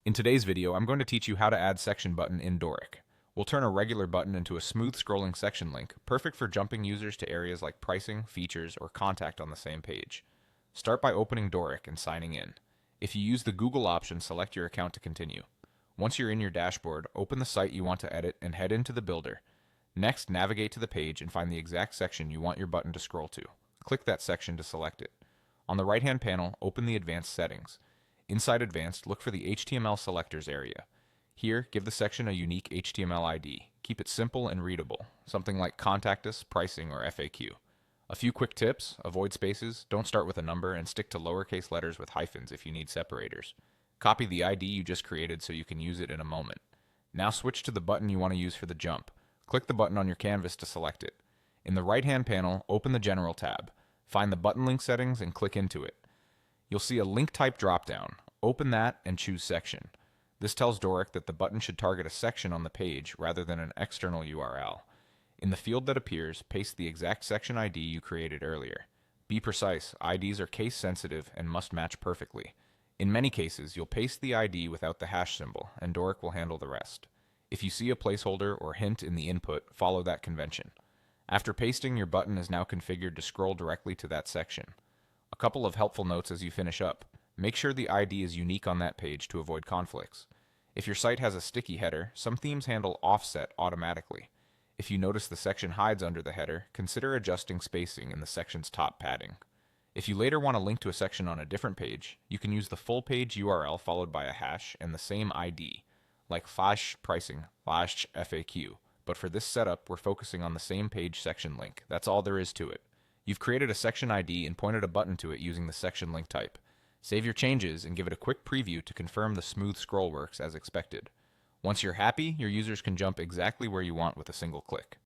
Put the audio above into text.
In today's video, I'm going to teach you how to add section button in Dorik. We'll turn a regular button into a smooth scrolling section link, perfect for jumping users to areas like pricing, features, or contact on the same page. Start by opening Dorik and signing in. If you use the Google option, select your account to continue. Once you're in your dashboard, open the site you want to edit and head into the builder. Next, navigate to the page and find the exact section you want your button to scroll to. Click that section to select it. On the right-hand panel, open the Advanced Settings. Inside Advanced, look for the HTML selectors area. Here, give the section a unique HTML ID. Keep it simple and readable, something like Contact Us, Pricing, or FAQ. A few quick tips: avoid spaces, don't start with a number, and stick to lowercase letters with hyphens if you need separators. Copy the ID you just created so you can use it in a moment. Now switch to the button you want to use for the jump. Click the button on your canvas to select it. In the right-hand panel, open the General tab. Find the button link settings and click into it. You'll see a link type dropdown. Open that and choose section. This tells Dorik that the button should target a section on the page rather than an external URL. In the field that appears, paste the exact section ID you created earlier. Be precise, IDs are case sensitive and must match perfectly. In many cases, you'll paste the ID without the hash symbol, and Dorik will handle the rest. If you see a placeholder or hint in the input, follow that convention. After pasting, your button is now configured to scroll directly to that section. A couple of helpful notes as you finish up. Make sure the ID is unique on that page to avoid conflicts. If your site has a sticky header, some themes handle offset automatically. If you notice the section hides under the header, consider adjusting spacing in the section's top padding. If you later want to link to a section on a different page, you can use the full page URL followed by a hash and the same ID, like flash pricing, flash FAQ. But for this setup, we're focusing on the same page section link. That's all there is to it. You've created a section ID and pointed a button to it using the section link type. Save your changes and give it a quick preview to confirm the smooth scroll works as expected. Once you're happy, your users can jump exactly where you want with a single click.